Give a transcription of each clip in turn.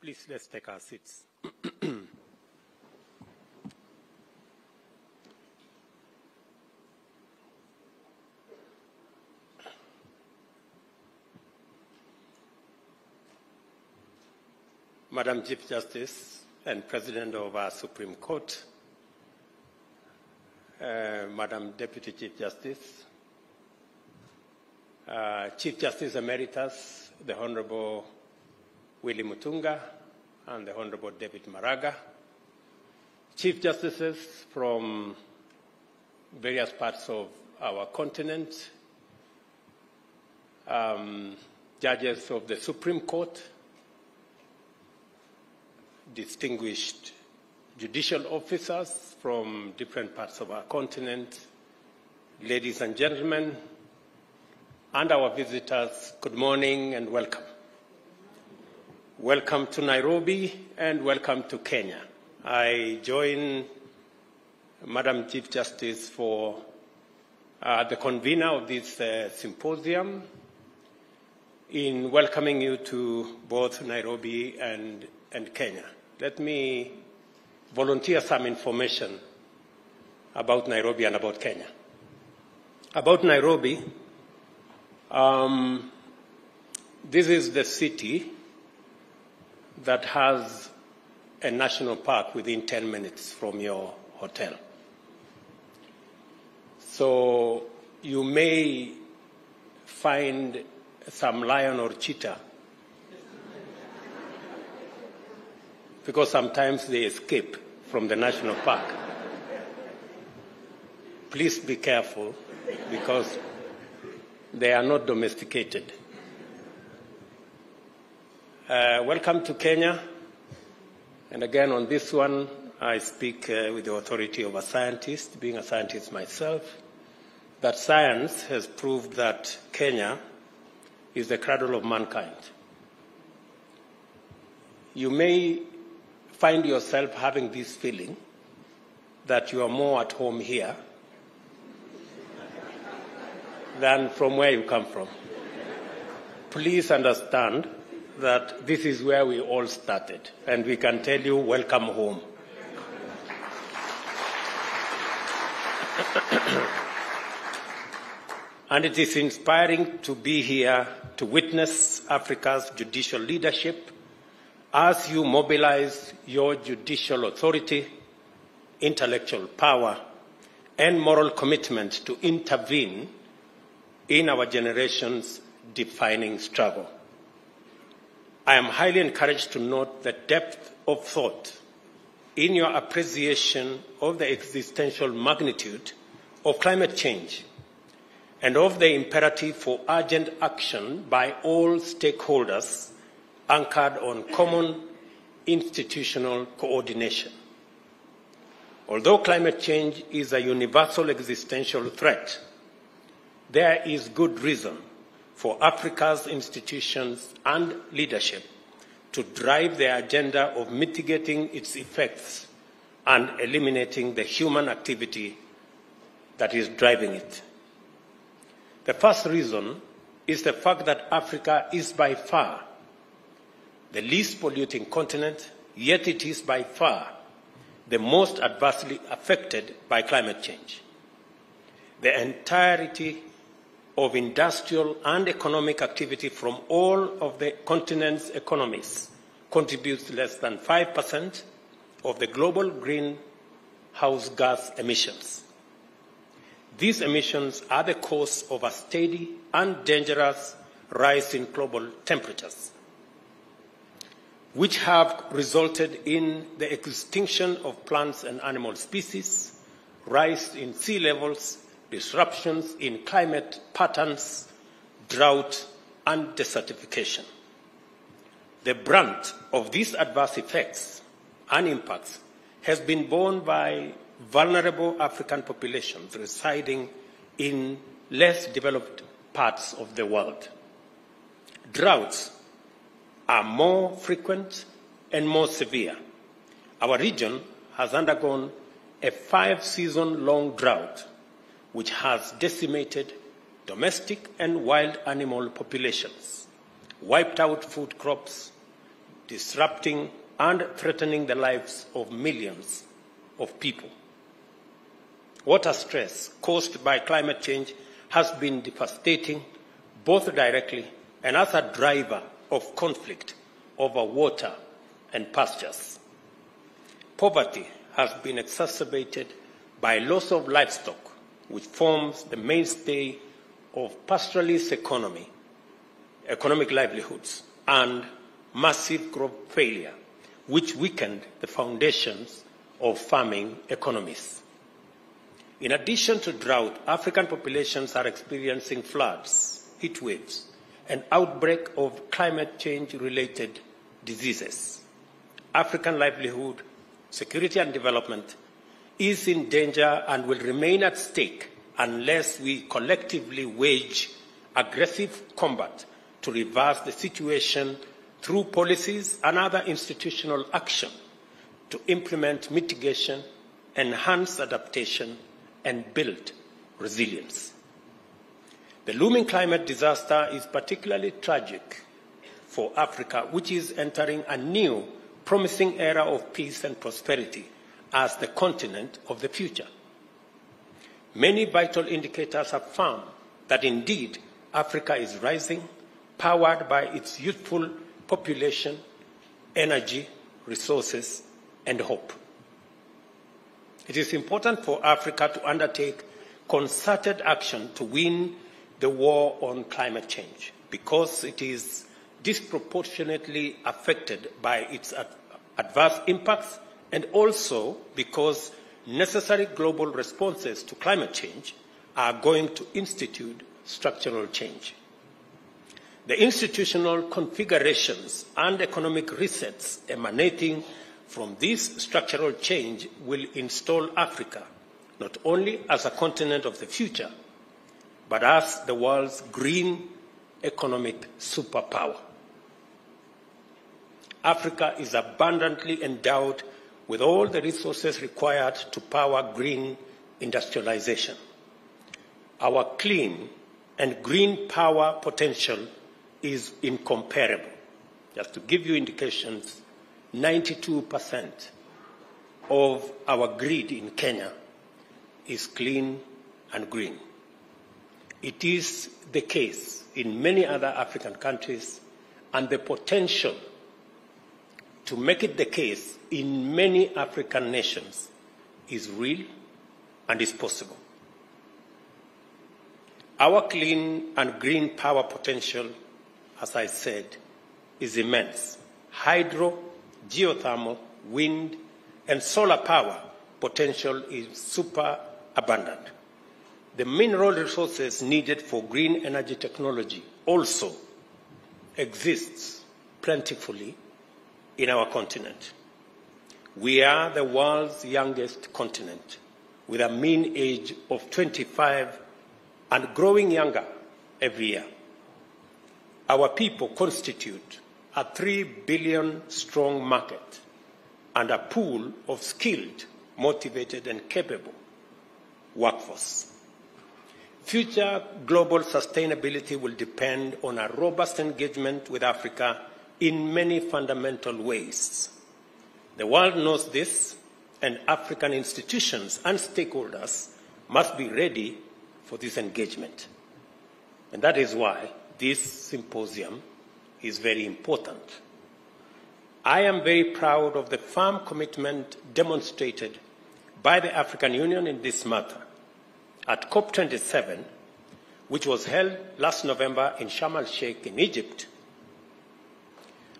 Please, let's take our seats. Madam Chief Justice and President of our Supreme Court, Madam Deputy Chief Justice, Chief Justice Emeritus, the Honorable Willie Mutunga and the Honorable David Maraga, Chief Justices from various parts of our continent, judges of the Supreme Court, distinguished judicial officers from different parts of our continent, ladies and gentlemen, and our visitors, good morning and welcome. Welcome to Nairobi and welcome to Kenya. I join Madam Chief Justice for the convener of this symposium in welcoming you to both Nairobi and Kenya. Let me volunteer some information about Nairobi and about Kenya. About Nairobi, this is the city that has a national park within 10 minutes from your hotel. So you may find some lion or cheetah because sometimes they escape from the national park. Please be careful because they are not domesticated. Welcome to Kenya. And again, on this one, I speak with the authority of a scientist, being a scientist myself, that science has proved that Kenya is the cradle of mankind. You may find yourself having this feeling that you are more at home here than from where you come from. Please understand that this is where we all started, and we can tell you, welcome home. And it is inspiring to be here to witness Africa's judicial leadership as you mobilize your judicial authority, intellectual power, and moral commitment to intervene in our generation's defining struggle. I am highly encouraged to note the depth of thought in your appreciation of the existential magnitude of climate change and of the imperative for urgent action by all stakeholders anchored on common institutional coordination. Although climate change is a universal existential threat, there is good reason for Africa's institutions and leadership to drive the agenda of mitigating its effects and eliminating the human activity that is driving it. The first reason is the fact that Africa is by far the least polluting continent, yet it is by far the most adversely affected by climate change. The entirety of industrial and economic activity from all of the continent's economies contributes less than 5% of the global greenhouse gas emissions. These emissions are the cause of a steady and dangerous rise in global temperatures, which have resulted in the extinction of plants and animal species, rise in sea levels, disruptions in climate patterns, drought, and desertification. The brunt of these adverse effects and impacts has been borne by vulnerable African populations residing in less developed parts of the world. Droughts are more frequent and more severe. Our region has undergone a 5-season-long drought, which has decimated domestic and wild animal populations, wiped out food crops, disrupting and threatening the lives of millions of people. Water stress caused by climate change has been devastating, both directly and as a driver of conflict over water and pastures. Poverty has been exacerbated by loss of livestock, which forms the mainstay of pastoralist economic livelihoods, and massive crop failure, which weakened the foundations of farming economies. In addition to drought, African populations are experiencing floods, heat waves, and outbreak of climate change-related diseases. African livelihood, security and development is in danger and will remain at stake unless we collectively wage aggressive combat to reverse the situation through policies and other institutional action to implement mitigation, enhance adaptation, and build resilience. The looming climate disaster is particularly tragic for Africa, which is entering a new, promising era of peace and prosperity as the continent of the future. Many vital indicators have found that indeed Africa is rising, powered by its youthful population, energy, resources, and hope. It is important for Africa to undertake concerted action to win the war on climate change because it is disproportionately affected by its adverse impacts and also because necessary global responses to climate change are going to institute structural change. The institutional configurations and economic resets emanating from this structural change will install Africa not only as a continent of the future, but as the world's green economic superpower. Africa is abundantly endowed with all the resources required to power green industrialization. Our clean and green power potential is incomparable. Just to give you indications, 92% of our grid in Kenya is clean and green. It is the case in many other African countries, and the potential to make it the case in many African nations is real and is possible. Our clean and green power potential, as I said, is immense. Hydro, geothermal, wind, and solar power potential is super abundant. The mineral resources needed for green energy technology also exists plentifully in our continent. We are the world's youngest continent, with a mean age of 25 and growing younger every year. Our people constitute a 3 billion strong market and a pool of skilled, motivated, and capable workforce. Future global sustainability will depend on a robust engagement with Africa in many fundamental ways. The world knows this, and African institutions and stakeholders must be ready for this engagement. And that is why this symposium is very important. I am very proud of the firm commitment demonstrated by the African Union in this matter. At COP27, which was held last November in Sharm el-Sheikh in Egypt,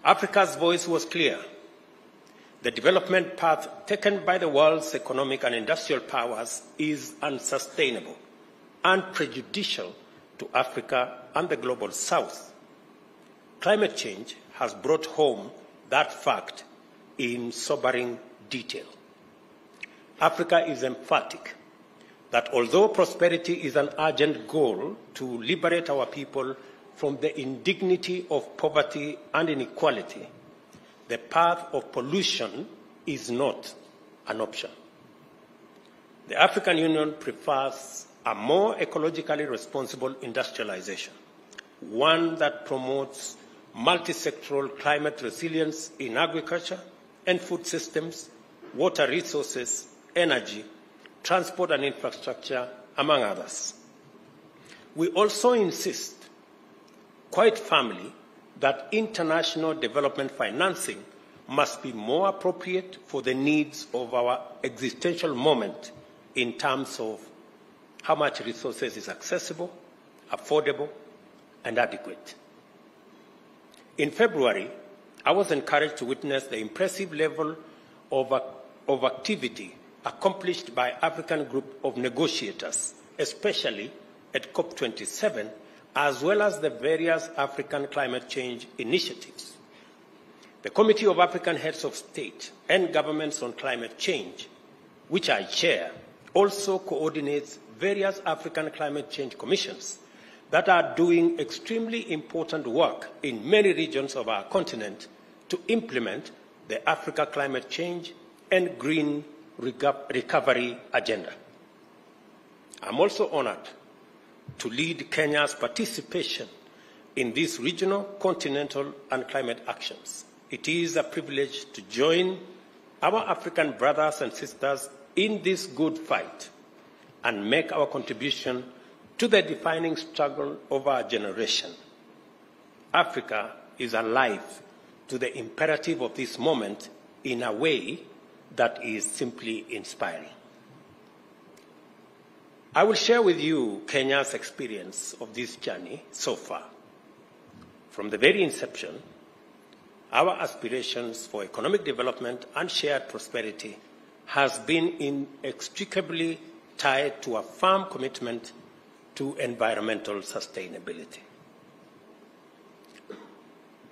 Africa's voice was clear. The development path taken by the world's economic and industrial powers is unsustainable and prejudicial to Africa and the global South. Climate change has brought home that fact in sobering detail. Africa is emphatic that although prosperity is an urgent goal to liberate our people from the indignity of poverty and inequality, the path of pollution is not an option. The African Union prefers a more ecologically responsible industrialization, one that promotes multi-sectoral climate resilience in agriculture and food systems, water resources, energy, transport and infrastructure, among others. We also insist quite firmly that international development financing must be more appropriate for the needs of our existential moment in terms of how much resources is accessible, affordable, and adequate. In February, I was encouraged to witness the impressive level of activity accomplished by African group of negotiators, especially at COP27, as well as the various African climate change initiatives. The Committee of African Heads of State and Governments on Climate Change, which I chair, also coordinates various African climate change commissions that are doing extremely important work in many regions of our continent to implement the Africa climate change and green recovery agenda. I'm also honored to lead Kenya's participation in these regional, continental, and climate actions. It is a privilege to join our African brothers and sisters in this good fight and make our contribution to the defining struggle of our generation. Africa is alive to the imperative of this moment in a way that is simply inspiring. I will share with you Kenya's experience of this journey so far. From the very inception, our aspirations for economic development and shared prosperity has been inextricably tied to a firm commitment to environmental sustainability.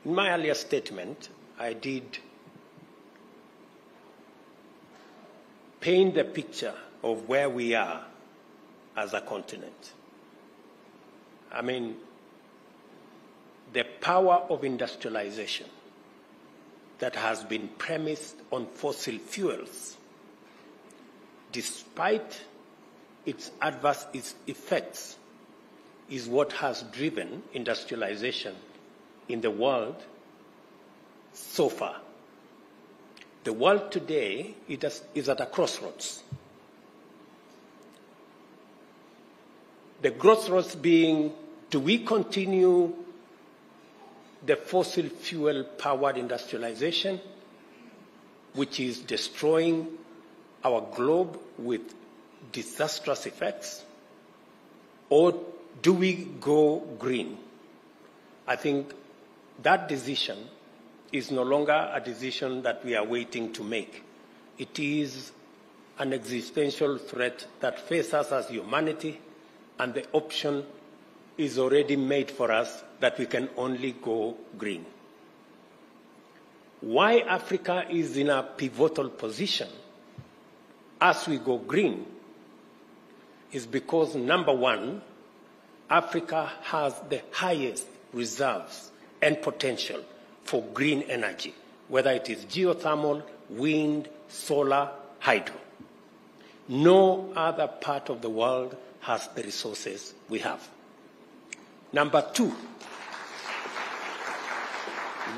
In my earlier statement, I did paint the picture of where we are as a continent. I mean, the power of industrialization that has been premised on fossil fuels, despite its adverse effects, is what has driven industrialization in the world so far. The world today is at a crossroads. The crossroads being, do we continue the fossil fuel-powered industrialization, which is destroying our globe with disastrous effects, or do we go green? I think that decision is no longer a decision that we are waiting to make. It is an existential threat that faces us as humanity, and the option is already made for us that we can only go green. Why Africa is in a pivotal position as we go green is because, number one, Africa has the highest reserves and potential for green energy, whether it is geothermal, wind, solar, hydro. No other part of the world has the resources we have. Number two,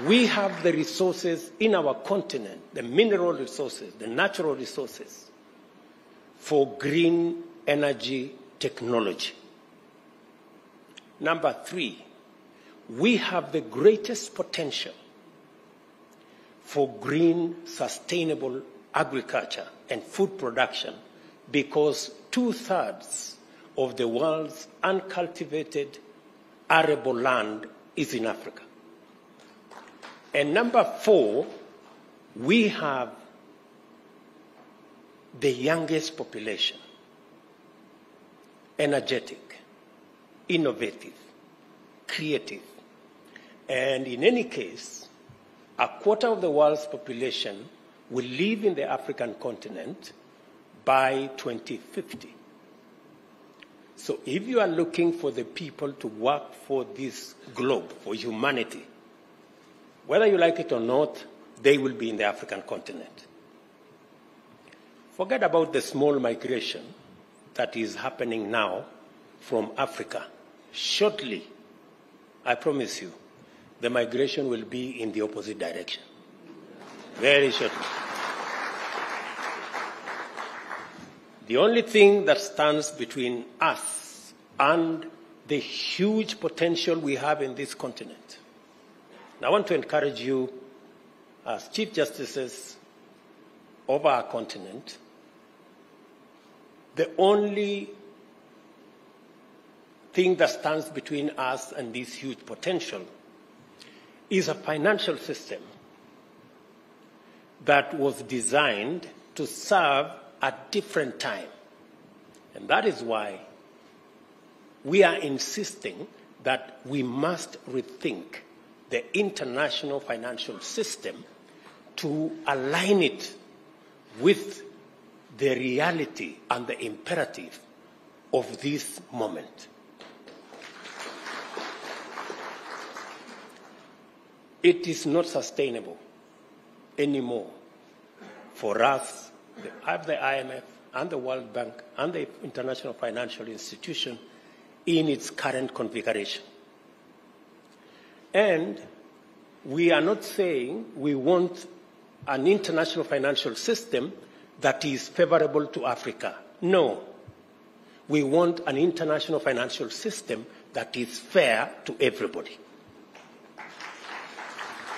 we have the resources in our continent, the mineral resources, the natural resources, for green energy technology. Number three, we have the greatest potential for green, sustainable agriculture and food production because 2/3 of the world's uncultivated arable land is in Africa. And number four, we have the youngest population, energetic, innovative, creative. And in any case, 1/4 of the world's population will live in the African continent by 2050. So if you are looking for the people to work for this globe, for humanity, whether you like it or not, they will be in the African continent. Forget about the small migration that is happening now from Africa. Shortly, I promise you, the migration will be in the opposite direction. Very shortly. The only thing that stands between us and the huge potential we have in this continent. And I want to encourage you as Chief Justices of our continent, the only thing that stands between us and this huge potential is a financial system that was designed to serve a different time. And that is why we are insisting that we must rethink the international financial system to align it with the reality and the imperative of this moment. It is not sustainable anymore for us, the IMF and the World Bank and the International Financial Institution in its current configuration. And we are not saying we want an international financial system that is favorable to Africa. No. We want an international financial system that is fair to everybody.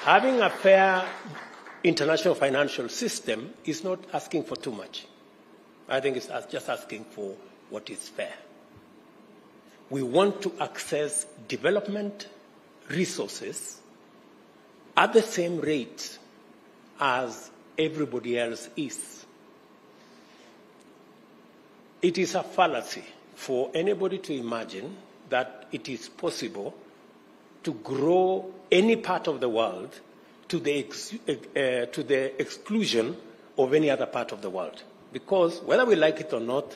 Having a fair international financial system is not asking for too much. I think it's just asking for what is fair. We want to access development resources at the same rate as everybody else is. It is a fallacy for anybody to imagine that it is possible to grow any part of the world to the exclusion of any other part of the world. Because whether we like it or not,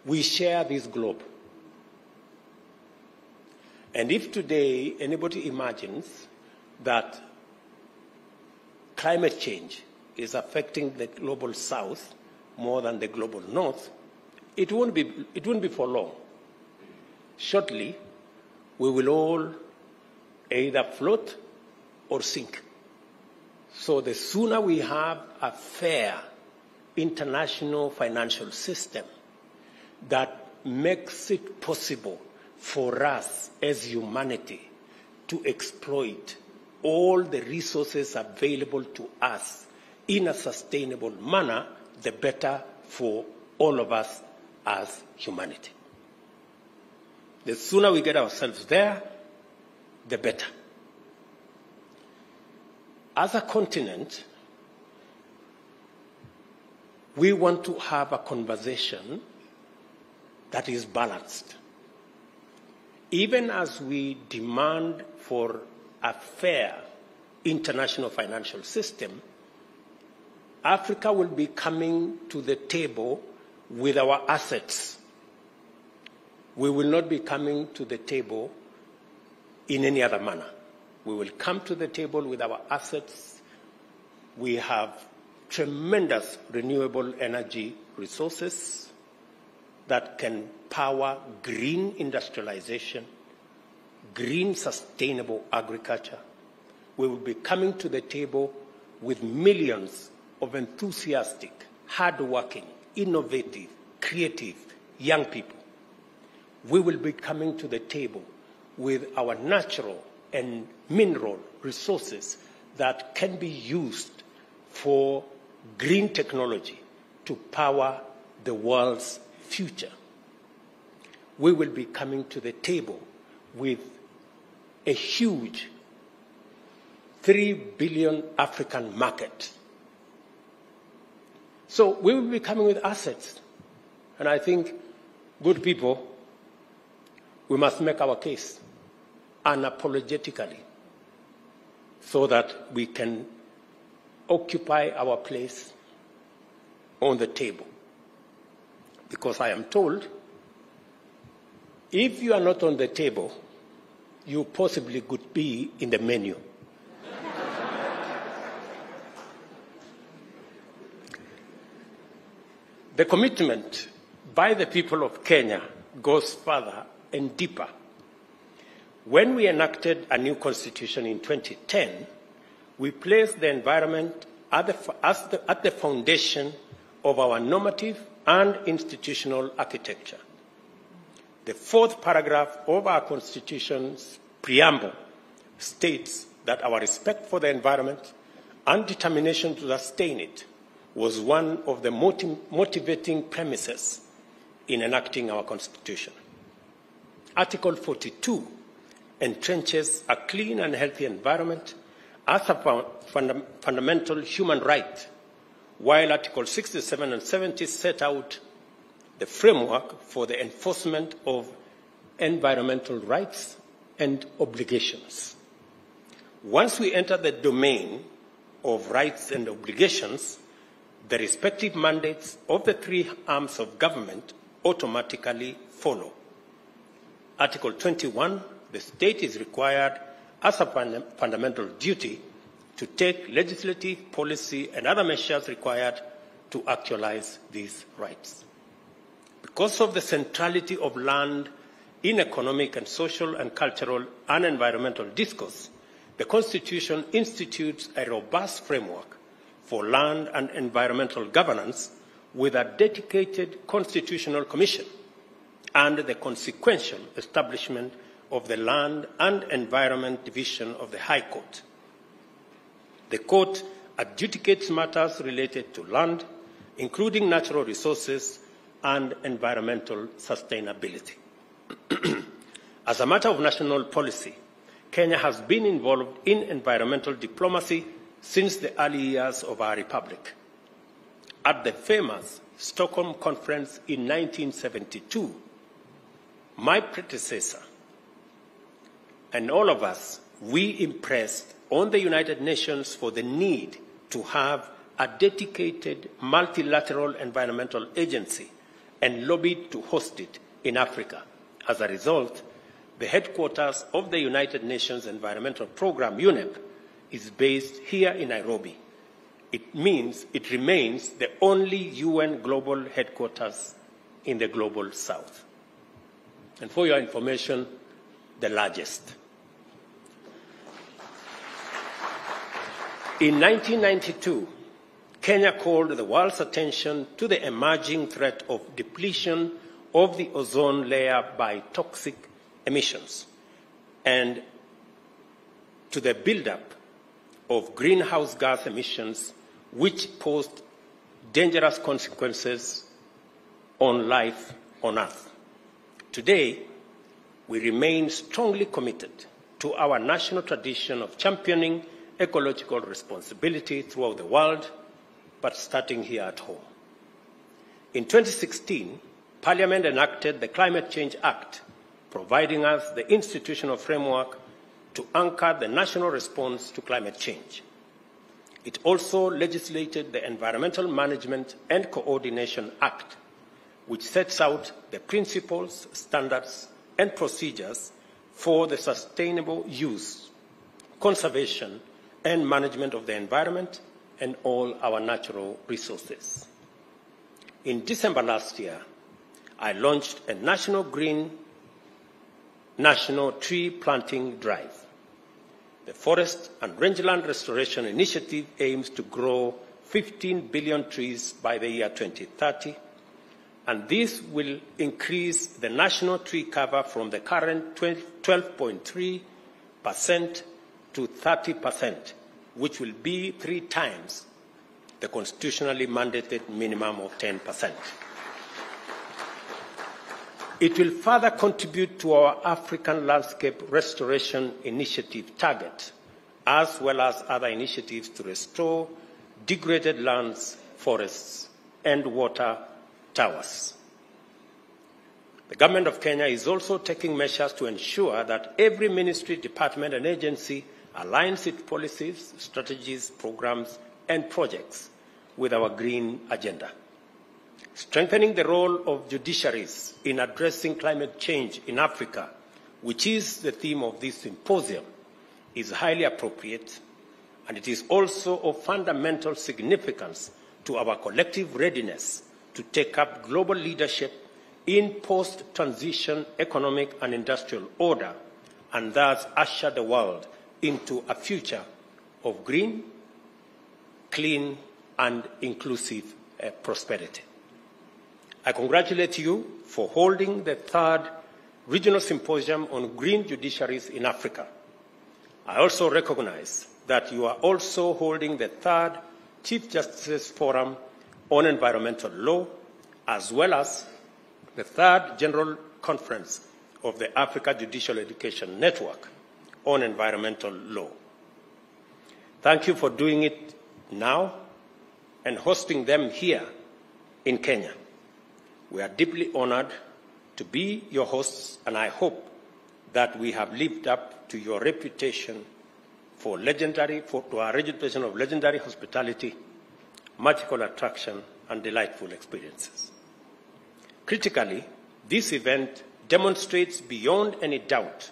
we share this globe. And if today anybody imagines that climate change is affecting the global south more than the global north, it won't be for long. Shortly, we will all either float or sink. So the sooner we have a fair international financial system that makes it possible for us as humanity to exploit all the resources available to us in a sustainable manner, the better for all of us as humanity. The sooner we get ourselves there, the better. As a continent, we want to have a conversation that is balanced. Even as we demand for a fair international financial system, Africa will be coming to the table with our assets. We will not be coming to the table in any other manner. We will come to the table with our assets. We have tremendous renewable energy resources that can power green industrialization, green sustainable agriculture. We will be coming to the table with millions of enthusiastic, hardworking, innovative, creative young people. We will be coming to the table with our natural and mineral resources that can be used for green technology to power the world's future. We will be coming to the table with a huge 3 billion African market. So we will be coming with assets. And I think, good people, we must make our case unapologetically so that we can occupy our place on the table. Because I am told, if you are not on the table, you possibly could be in the menu. The commitment by the people of Kenya goes further and deeper. When we enacted a new constitution in 2010, we placed the environment at the foundation of our normative and institutional architecture. The fourth paragraph of our Constitution's preamble states that our respect for the environment and determination to sustain it was one of the motivating premises in enacting our Constitution. Article 42 entrenches a clean and healthy environment as a fundamental human right, while Articles 67 and 70 set out the framework for the enforcement of environmental rights and obligations. Once we enter the domain of rights and obligations, the respective mandates of the three arms of government automatically follow. Article 21, the state is required as a fundamental duty to take legislative, policy, and other measures required to actualize these rights. Because of the centrality of land in economic and social and cultural and environmental discourse, the Constitution institutes a robust framework for land and environmental governance with a dedicated constitutional commission and the consequential establishment of the Land and Environment Division of the High Court. The Court adjudicates matters related to land, including natural resources and environmental sustainability. As a matter of national policy, Kenya has been involved in environmental diplomacy since the early years of our republic. At the famous Stockholm Conference in 1972, my predecessor and all of us, we impressed on the United Nations for the need to have a dedicated multilateral environmental agency and lobbied to host it in Africa. As a result, the headquarters of the United Nations Environmental Programme, UNEP, is based here in Nairobi. It means it remains the only UN global headquarters in the global south. And for your information, the largest. In 1992, Kenya called the world's attention to the emerging threat of depletion of the ozone layer by toxic emissions and to the buildup of greenhouse gas emissions, which posed dangerous consequences on life on Earth. Today, we remain strongly committed to our national tradition of championing ecological responsibility throughout the world, but starting here at home. In 2016, Parliament enacted the Climate Change Act, providing us the institutional framework to anchor the national response to climate change. It also legislated the Environmental Management and Coordination Act, which sets out the principles, standards, and procedures for the sustainable use, conservation, and management of the environment and all our natural resources. In December last year, I launched a national tree planting drive. The Forest and Rangeland Restoration Initiative aims to grow 15 billion trees by the year 2030, and this will increase the national tree cover from the current 12.3% to 30%, which will be 3 times the constitutionally mandated minimum of 10%. It will further contribute to our African Landscape Restoration Initiative target, as well as other initiatives to restore degraded lands, forests, and water towers. The Government of Kenya is also taking measures to ensure that every ministry, department, and agency aligns its policies, strategies, programs, and projects with our green agenda. Strengthening the role of judiciaries in addressing climate change in Africa, which is the theme of this symposium, is highly appropriate, and it is also of fundamental significance to our collective readiness to take up global leadership in post-transition economic and industrial order and thus usher the world into a future of green, clean, and inclusive prosperity. I congratulate you for holding the 3rd Regional Symposium on Green Judiciaries in Africa. I also recognize that you are also holding the 3rd Chief Justice Forum on Environmental Law, as well as the 3rd General Conference of the Africa Judicial Education Network on Environmental Law. Thank you for doing it now and hosting them here in Kenya. We are deeply honored to be your hosts, and I hope that we have lived up to your reputation to our reputation of legendary hospitality, magical attraction, and delightful experiences. Critically, this event demonstrates beyond any doubt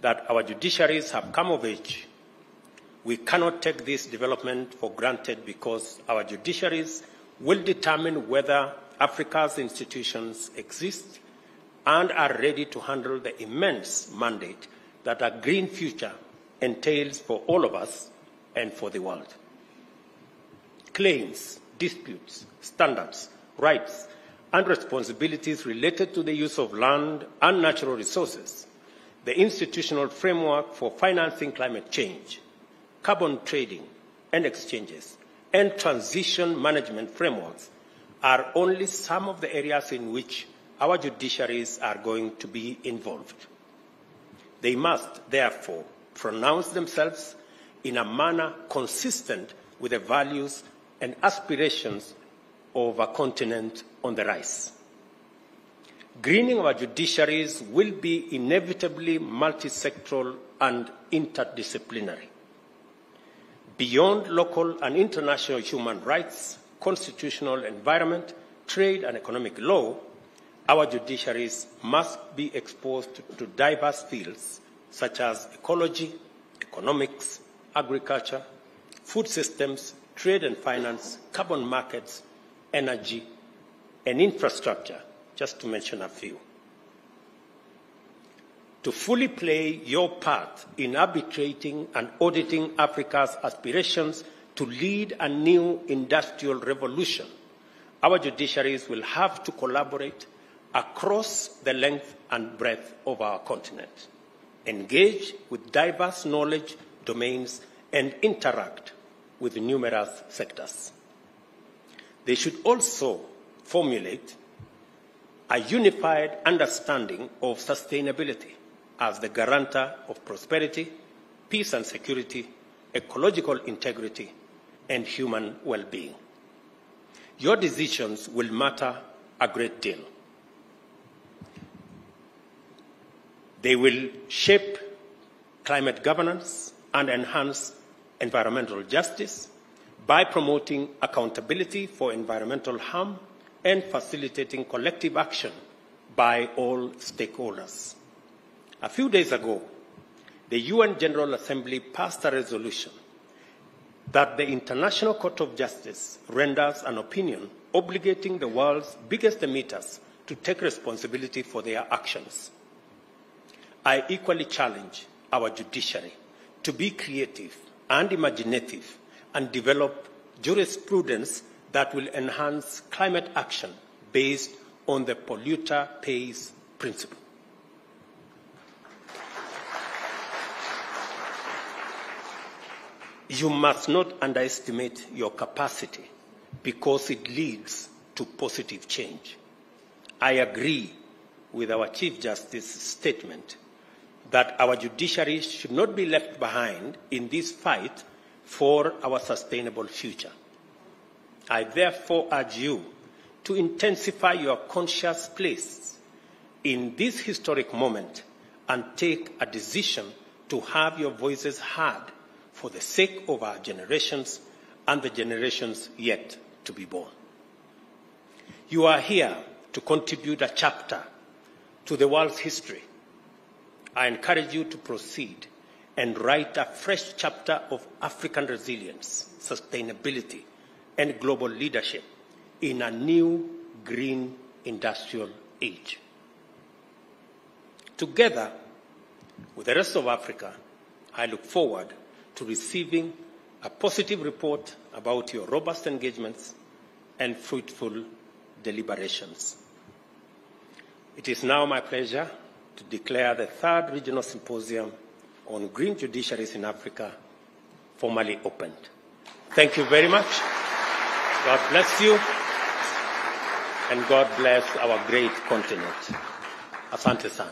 that our judiciaries have come of age. We cannot take this development for granted because our judiciaries will determine whether Africa's institutions exist and are ready to handle the immense mandate that a green future entails for all of us and for the world. Claims, disputes, standards, rights, and responsibilities related to the use of land and natural resources, the institutional framework for financing climate change, carbon trading and exchanges, and transition management frameworks are only some of the areas in which our judiciaries are going to be involved. They must, therefore, pronounce themselves in a manner consistent with the values and aspirations of a continent on the rise. Greening our judiciaries will be inevitably multi-sectoral and interdisciplinary. Beyond local and international human rights, constitutional environment, trade, and economic law, our judiciaries must be exposed to diverse fields such as ecology, economics, agriculture, food systems, trade and finance, carbon markets, energy, and infrastructure, just to mention a few. To fully play your part in arbitrating and auditing Africa's aspirations to lead a new industrial revolution, our judiciaries will have to collaborate across the length and breadth of our continent, engage with diverse knowledge domains, and interact with numerous sectors. They should also formulate a unified understanding of sustainability as the guarantor of prosperity, peace and security, ecological integrity, and human well-being. Your decisions will matter a great deal. They will shape climate governance and enhance environmental justice by promoting accountability for environmental harm and facilitating collective action by all stakeholders. A few days ago, the UN General Assembly passed a resolution that the International Court of Justice renders an opinion obligating the world's biggest emitters to take responsibility for their actions. I equally challenge our judiciary to be creative and imaginative and develop jurisprudence that will enhance climate action based on the polluter pays principle. You must not underestimate your capacity because it leads to positive change. I agree with our Chief Justice's statement that our judiciary should not be left behind in this fight for our sustainable future. I therefore urge you to intensify your conscious place in this historic moment and take a decision to have your voices heard for the sake of our generations and the generations yet to be born. You are here to contribute a chapter to the world's history. I encourage you to proceed and write a fresh chapter of African resilience, sustainability, and global leadership in a new green industrial age. Together, with the rest of Africa, I look forward to receiving a positive report about your robust engagements and fruitful deliberations. It is now my pleasure to declare the third Regional Symposium on Green Judiciaries in Africa formally opened. Thank you very much. God bless you, and God bless our great continent. Asante sana.